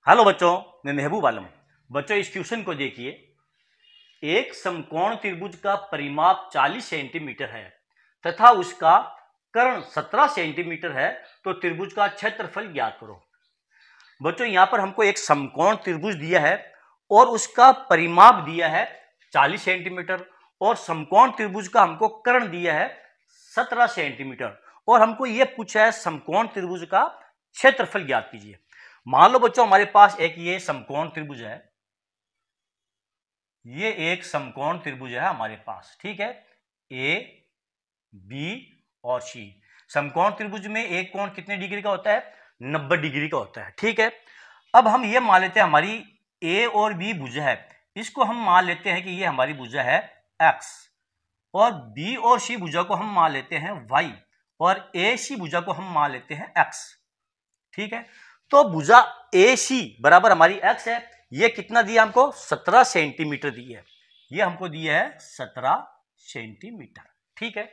Hello बच्चों, मैं महबूब आलम। बच्चों इस क्वेश्चन को देखिए। एक समकोण त्रिभुज का परिमाप 40 सेंटीमीटर है तथा उसका कर्ण 17 सेंटीमीटर है, तो त्रिभुज का क्षेत्रफल ज्ञात करो। बच्चों यहाँ पर हमको एक समकोण त्रिभुज दिया है और उसका परिमाप दिया है 40 सेंटीमीटर और समकोण त्रिभुज का हमको कर्ण दिया है 17 सेंटीमीटर और हमको यह पूछा है समकोण त्रिभुज का क्षेत्रफल ज्ञात कीजिए। मान लो बच्चों हमारे पास एक ये समकोण त्रिभुज है, ये एक समकोण त्रिभुज है हमारे पास, ठीक है। ए, बी और सी। समकोण त्रिभुज में एक कोण कितने डिग्री का होता है? 90 डिग्री का होता है, ठीक है। अब हम ये मान लेते हैं हमारी ए और बी भुजा है, इसको हम मान लेते हैं कि ये हमारी भुजा है एक्स, और बी और सी भुजा को हम मान लेते हैं वाई, और ए सी भुजा को हम मान लेते हैं एक्स, ठीक है। तो भुजा ए सी बराबर हमारी एक्स है। ये कितना दिया हमको? 17 सेंटीमीटर दी है। ये हमको दिया है 17 सेंटीमीटर, ठीक है।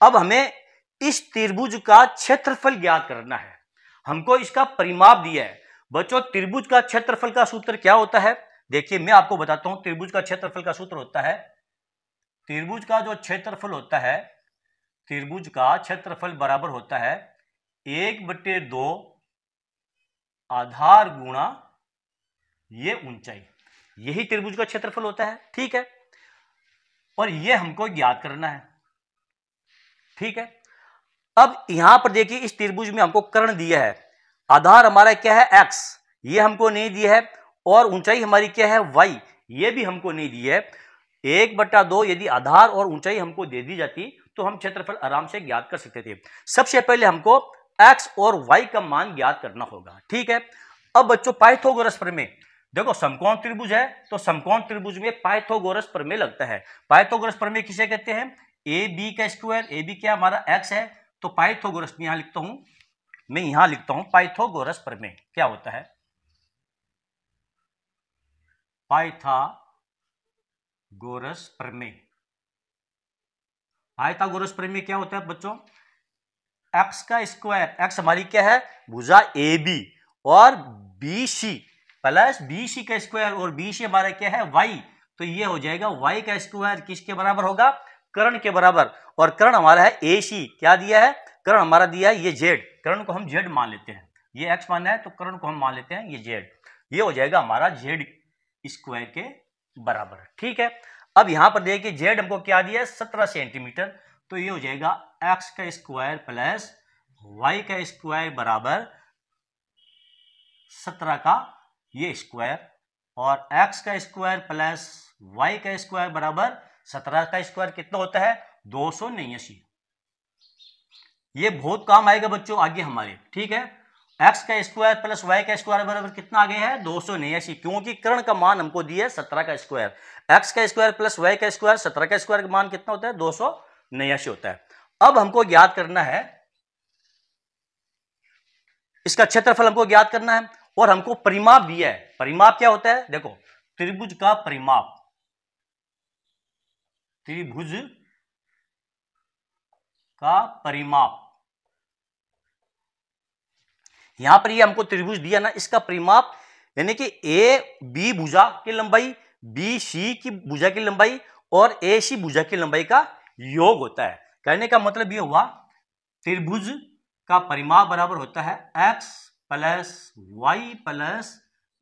अब हमें इस त्रिभुज का क्षेत्रफल ज्ञात करना है। हमको इसका परिमाप दिया है। बच्चों त्रिभुज का क्षेत्रफल का सूत्र क्या होता है? देखिए मैं आपको बताता हूं। त्रिभुज का क्षेत्रफल का सूत्र होता है, त्रिभुज का जो क्षेत्रफल होता है, त्रिभुज का क्षेत्रफल बराबर होता है 1/2 आधार गुणा ये ऊंचाई। यही त्रिभुज का क्षेत्रफल होता है, ठीक है। और ये हमको ज्ञात करना है, ठीक है। अब यहां पर देखिए इस त्रिभुज में हमको कर्ण दिया है, आधार हमारा क्या है? एक्स, ये हमको नहीं दिया है, और ऊंचाई हमारी क्या है? वाई, ये भी हमको नहीं दी है। 1/2 यदि आधार और ऊंचाई हमको दे दी जाती तो हम क्षेत्रफल आराम से ज्ञात कर सकते थे। सबसे पहले हमको एक्स और वाई का मान ज्ञात करना होगा, ठीक है। अब बच्चों पाइथागोरस प्रमेय, देखो समकोण त्रिभुज है तो समकोण त्रिभुज में पाइथागोरस प्रमेय लगता है। पाइथागोरस प्रमेय किसे कहते हैं? ए बी का स्क्वायर, ए बी क्या हमारा एक्स है, तो पाइथागोरस में यहां लिखता हूं, मैं यहां लिखता हूं पाइथागोरस प्रमेय क्या होता है? पाइथागोरस प्रमेय, पाइथागोरस प्रमेय क्या होता है बच्चों? एक्स का स्क्वायर, एक्स हमारी क्या है? भुजा ए बी, और B C plus B C का स्क्वायर, और बी सी हमारा क्या है? वाई, तो ये हो जाएगा वाई का स्क्वायर किसके बराबर होगा? कर्ण के बराबर। और कर्ण हमारा है ए सी, क्या दिया है? कर्ण हमारा दिया है ये जेड, कर्ण को हम जेड मान लेते हैं। ये एक्स माना है तो कर्ण को हम मान लेते हैं ये जेड। ये हो जाएगा हमारा जेड स्क्वायर के बराबर, ठीक है। अब यहां पर देखिए जेड हमको क्या दिया है? 17 सेंटीमीटर, तो ये हो जाएगा एक्स का स्क्वायर प्लस वाई का स्क्वायर बराबर 17 का ये स्क्वायर, और एक्स का स्क्वायर प्लस वाई का स्क्वायर बराबर 17 का स्क्वायर कितना होता है? 289। ये बहुत काम आएगा बच्चों आगे हमारे, ठीक है। एक्स का स्क्वायर प्लस वाई का स्क्वायर बराबर कितना आ गया है? 289, क्योंकि कर्ण का मान हमको दिया है 17 का स्क्वायर। एक्स का स्क्वायर प्लस वाई का स्क्वायर, 17 का स्क्वायर का मान कितना होता है? 289 होता है। अब हमको ज्ञात करना है इसका क्षेत्रफल, हमको ज्ञात करना है, और हमको परिमाप दिया है। परिमाप क्या होता है? देखो त्रिभुज का परिमाप, त्रिभुज का परिमाप, यहां पर ये हमको त्रिभुज दिया ना, इसका परिमाप यानी कि ए बी भुजा की लंबाई, बी सी की भुजा की लंबाई और ए सी भुजा की लंबाई का योग होता है। कहने का मतलब ये हुआ त्रिभुज का परिमाप बराबर होता है x plus y plus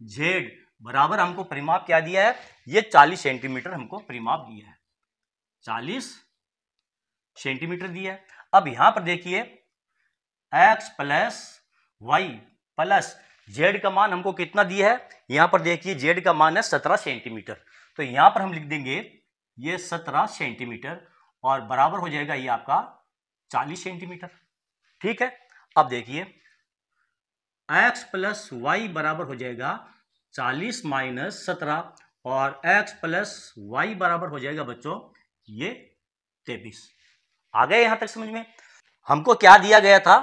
z बराबर, हमको परिमाप क्या दिया है? ये 40 सेंटीमीटर हमको परिमाप दिया है, 40 सेंटीमीटर दिया है। अब यहां पर देखिए x plus y plus z का मान हमको कितना दिया है? यहां पर देखिए जेड का मान है 17 सेंटीमीटर, तो यहां पर हम लिख देंगे ये 17 सेंटीमीटर, और बराबर हो जाएगा ये आपका 40 सेंटीमीटर, ठीक है। अब देखिए x प्लस वाई बराबर हो जाएगा 40 माइनस 17, और x प्लस वाई बराबर हो जाएगा बच्चों ये 23। आ गए यहां तक समझ में? हमको क्या दिया गया था?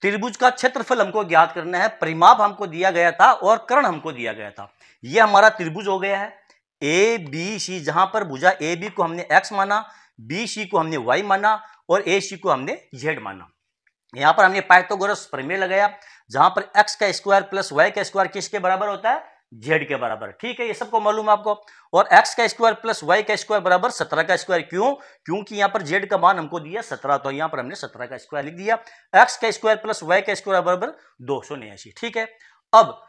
त्रिभुज का क्षेत्रफल हमको ज्ञात करना है, परिमाप हमको दिया गया था, और कर्ण हमको दिया गया था। ये हमारा त्रिभुज हो गया है ए बी सी, जहां पर भुजा ए बी को हमने x माना, बी सी को हमने y माना, और ए सी को हमने z माना। यहां पर हमने पाइथागोरस प्रमेय लगाया, जहां पर x का स्क्वायर प्लस y का स्क्वायर किसके बराबर होता है, z के बराबर। ठीक है, ये सबको मालूम है आपको। और x का स्क्वायर प्लस y का स्क्वायर बराबर 17 का स्क्वायर। क्यों? क्योंकि यहां पर z का मान हमको दिया 17, तो यहां पर हमने 17 का स्क्वायर लिख दिया। x का स्क्वायर प्लस y का स्क्वायर बराबर 289। ठीक है, अब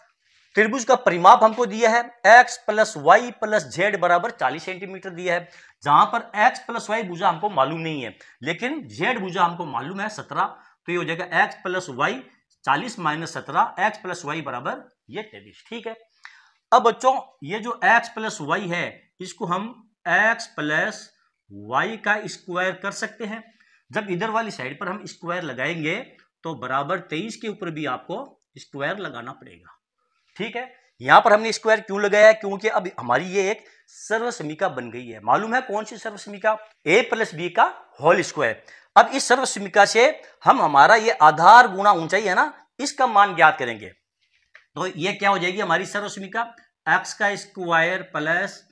त्रिभुज का परिमाप हमको दिया है x plus y plus z बराबर 40 सेंटीमीटर दिया है, जहां पर x प्लस वाई भुजा हमको मालूम नहीं है, लेकिन z भुजा हमको मालूम है 17, तो ये हो जाएगा x plus y 40 minus 17, x plus y बराबर ये 23। ठीक है, अब बच्चों ये जो x प्लस वाई है इसको हम x प्लस वाई का स्क्वायर कर सकते हैं। जब इधर वाली साइड पर हम स्क्वायर लगाएंगे तो बराबर 23 के ऊपर भी आपको स्क्वायर लगाना पड़ेगा। ठीक है, यहां पर हमने स्क्वायर क्यों लगाया है, क्योंकि अब हमारी ये एक सर्वसमीका बन गई है। मालूम है कौन सी सर्वसमीका, a प्लस बी का होल स्क्वायर। अब इस सर्वसमीका से हम हमारा ये आधार गुणा ऊंचाई है ना, इसका मान ज्ञात करेंगे। तो ये क्या हो जाएगी हमारी सर्वसमीका, x का स्क्वायर प्लस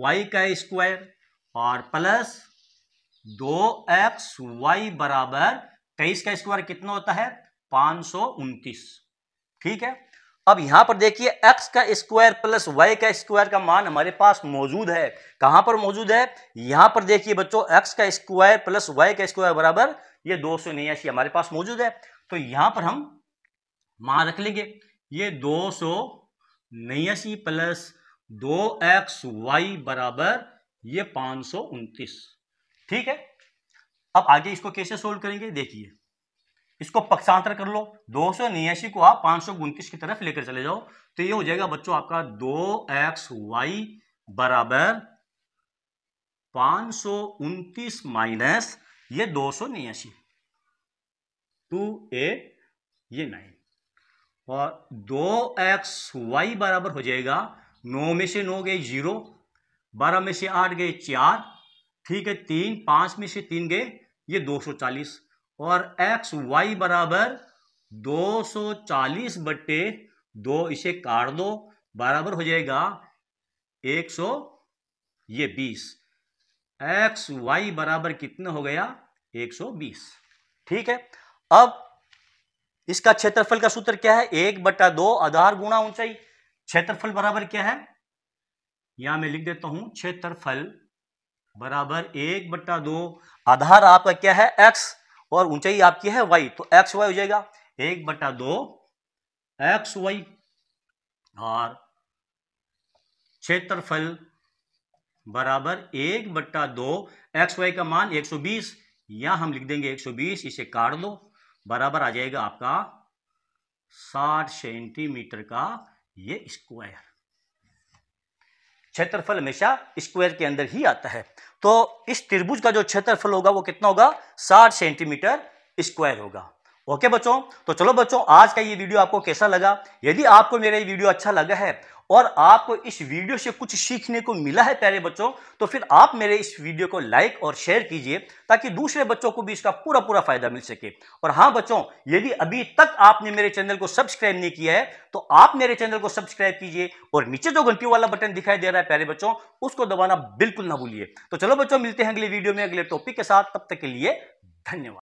y का स्क्वायर और प्लस 2xy बराबर 23 का स्क्वायर कितना होता है, 529। ठीक है, अब यहां पर देखिए x का स्क्वायर प्लस y का स्क्वायर का मान हमारे पास मौजूद है। कहां पर मौजूद है, यहां पर देखिए बच्चों x का स्क्वायर प्लस y का स्क्वायर बराबर ये 289 हमारे पास मौजूद है। तो यहां पर हम मान रख लेंगे, ये 289 प्लस 2xy बराबर ये 529। ठीक है, अब आगे इसको कैसे सोल्व करेंगे, देखिए इसको पक्षांतर कर लो, 289 को आप 529 की तरफ लेकर चले जाओ, तो ये हो जाएगा बच्चों आपका 2xy बराबर 529 माइनस ये 289, 2 ये 9 और 2xy बराबर हो जाएगा 9 में से 9 गए 0, 12 में से 8 गए 4, ठीक है 3, 5 में से 3 गए ये 240 और एक्स वाई बराबर 240 बट्टे 2, इसे काट दो, बराबर हो जाएगा 120। एक्स वाई बराबर कितना हो गया, 120। ठीक है, अब इसका क्षेत्रफल का सूत्र क्या है, 1/2 आधार गुणा ऊंचाई। क्षेत्रफल बराबर क्या है, यहां मैं लिख देता हूं, क्षेत्रफल बराबर 1/2, आधार आपका क्या है x और ऊंचाई आपकी है y, तो एक्स वाई हो जाएगा 1/2 एक्स वाई और क्षेत्रफल बराबर 1/2 एक्स वाई का मान 120, यहां हम लिख देंगे 120, इसे काट दो, बराबर आ जाएगा आपका 60 सेंटीमीटर का ये स्क्वायर। क्षेत्रफल हमेशा स्क्वायर के अंदर ही आता है, तो इस त्रिभुज का जो क्षेत्रफल होगा वो कितना होगा, 60 सेंटीमीटर स्क्वायर होगा। ओके बच्चों, तो चलो बच्चों आज का ये वीडियो आपको कैसा लगा। यदि आपको मेरा ये वीडियो अच्छा लगा है और आपको इस वीडियो से कुछ सीखने को मिला है प्यारे बच्चों, तो फिर आप मेरे इस वीडियो को लाइक और शेयर कीजिए ताकि दूसरे बच्चों को भी इसका पूरा फायदा मिल सके। और हाँ बच्चों, यदि अभी तक आपने मेरे चैनल को सब्सक्राइब नहीं किया है तो आप मेरे चैनल को सब्सक्राइब कीजिए और नीचे जो घंटी वाला बटन दिखाई दे रहा है प्यारे बच्चों, उसको दबाना बिल्कुल ना भूलिए। तो चलो बच्चों, मिलते हैं अगले वीडियो में अगले टॉपिक के साथ, तब तक के लिए धन्यवाद।